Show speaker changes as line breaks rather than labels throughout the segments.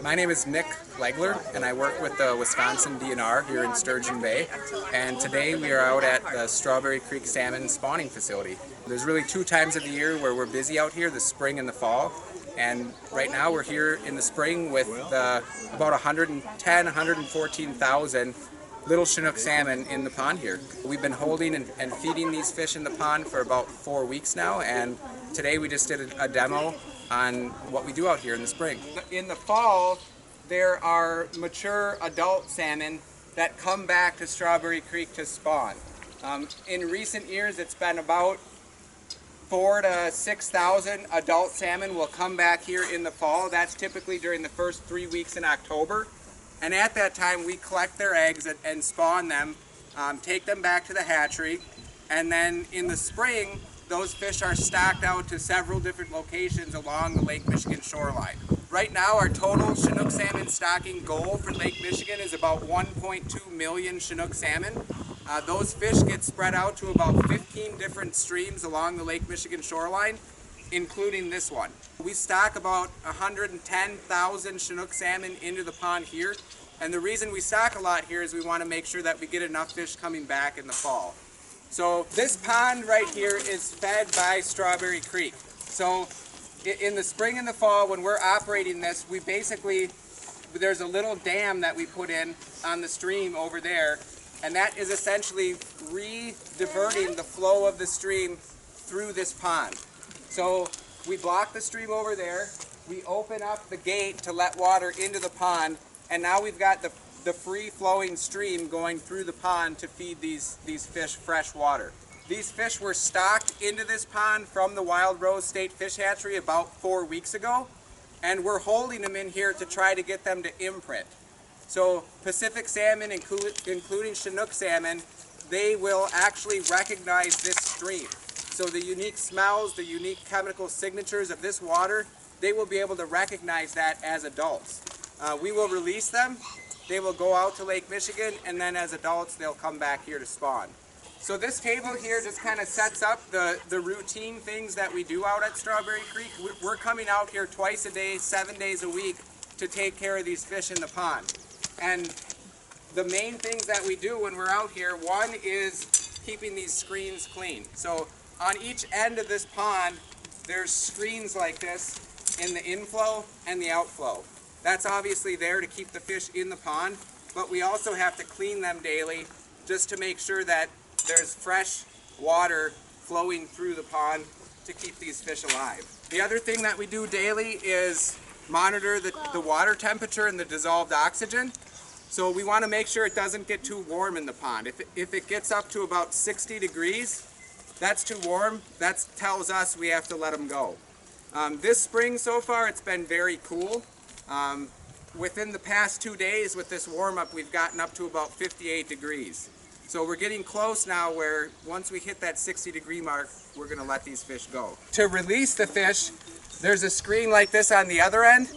My name is Nick Legler, and I work with the Wisconsin DNR here in Sturgeon Bay. And today we are out at the Strawberry Creek Salmon spawning facility. There's really two times of the year where we're busy out here, the spring and the fall. And right now we're here in the spring with about 110, 114,000 little Chinook salmon in the pond here. We've been holding and feeding these fish in the pond for about 4 weeks now, and today we just did a demo on what we do out here in the spring. In the fall, there are mature adult salmon that come back to Strawberry Creek to spawn. In recent years, it's been about 4,000 to 6,000 adult salmon will come back here in the fall. That's typically during the first 3 weeks in October. And at that time, we collect their eggs and spawn them, take them back to the hatchery, and then in the spring, those fish are stocked out to several different locations along the Lake Michigan shoreline. Right now, our total Chinook salmon stocking goal for Lake Michigan is about 1.2 million Chinook salmon. Those fish get spread out to about 15 different streams along the Lake Michigan shoreline, including this one. We stock about 110,000 Chinook salmon into the pond here, and the reason we stock a lot here is we want to make sure that we get enough fish coming back in the fall. So this pond right here is fed by Strawberry Creek. So in the spring and the fall, when we're operating this, we basically, there's a little dam that we put in on the stream over there, and that is essentially re-diverting the flow of the stream through this pond. So we block the stream over there, we open up the gate to let water into the pond, and now we've got the free-flowing stream going through the pond to feed these fish fresh water. These fish were stocked into this pond from the Wild Rose State Fish Hatchery about 4 weeks ago, and we're holding them in here to try to get them to imprint. So Pacific salmon, including Chinook salmon, they will actually recognize this stream. So the unique smells, the unique chemical signatures of this water, they will be able to recognize that as adults. We will release them. They will go out to Lake Michigan, and then as adults, they'll come back here to spawn. So this table here just kind of sets up the routine things that we do out at Strawberry Creek. We're coming out here twice a day, 7 days a week, to take care of these fish in the pond. And the main things that we do when we're out here, one is keeping these screens clean. So on each end of this pond, there's screens like this in the inflow and the outflow. That's obviously there to keep the fish in the pond, but we also have to clean them daily just to make sure that there's fresh water flowing through the pond to keep these fish alive. The other thing that we do daily is monitor the water temperature and the dissolved oxygen. So we want to make sure it doesn't get too warm in the pond. If it gets up to about 60 degrees, that's too warm. That tells us we have to let them go. This spring so far, it's been very cool. Within the past 2 days with this warm-up, we've gotten up to about 58 degrees. So we're getting close now where once we hit that 60-degree mark, we're going to let these fish go. To release the fish, there's a screen like this on the other end.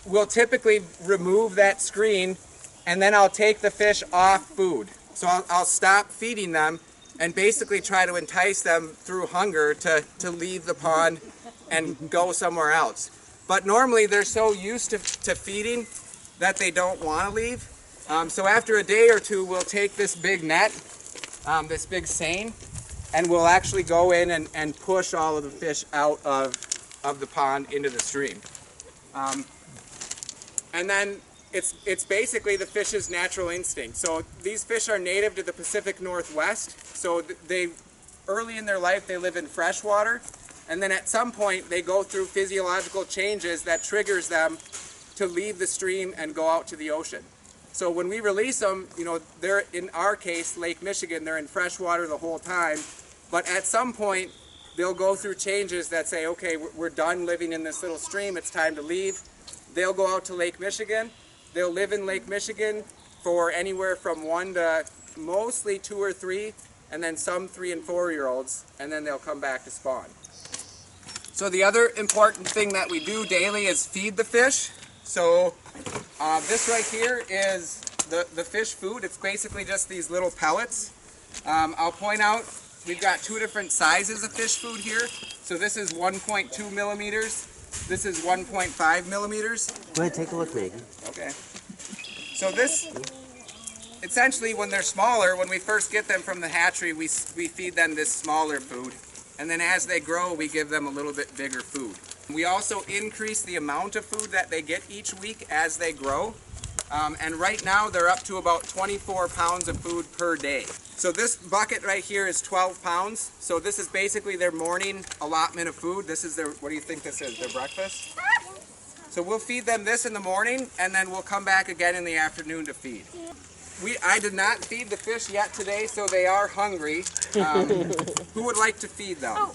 We'll typically remove that screen, and then I'll take the fish off food. So I'll stop feeding them and basically try to entice them through hunger to leave the pond and go somewhere else. But normally they're so used to feeding that they don't want to leave. So after a day or two, we'll take this big net, this big seine, and we'll actually go in and push all of the fish out of the pond into the stream. And then it's basically the fish's natural instinct. So these fish are native to the Pacific Northwest. So early in their life, they live in freshwater. And then at some point, they go through physiological changes that triggers them to leave the stream and go out to the ocean. So when we release them, you know, they're, in our case, Lake Michigan, they're in freshwater the whole time. But at some point, they'll go through changes that say, okay, we're done living in this little stream, it's time to leave. They'll go out to Lake Michigan. They'll live in Lake Michigan for anywhere from 1 to mostly 2 or 3, and then some 3 and 4-year-olds, and then they'll come back to spawn. So the other important thing that we do daily is feed the fish. So this right here is the fish food. It's basically just these little pellets. I'll point out we've got 2 different sizes of fish food here. So this is 1.2 millimeters, This is 1.5 millimeters.
Go ahead, take a look, Megan.
Okay. So this, essentially when they're smaller, when we first get them from the hatchery, we feed them this smaller food. And then as they grow, we give them a little bit bigger food. We also increase the amount of food that they get each week as they grow. And right now they're up to about 24 pounds of food per day. So this bucket right here is 12 pounds. So this is basically their morning allotment of food. This is their, what do you think this is, their breakfast? So we'll feed them this in the morning and then we'll come back again in the afternoon to feed. I did not feed the fish yet today, so they are hungry. Who would like to feed them?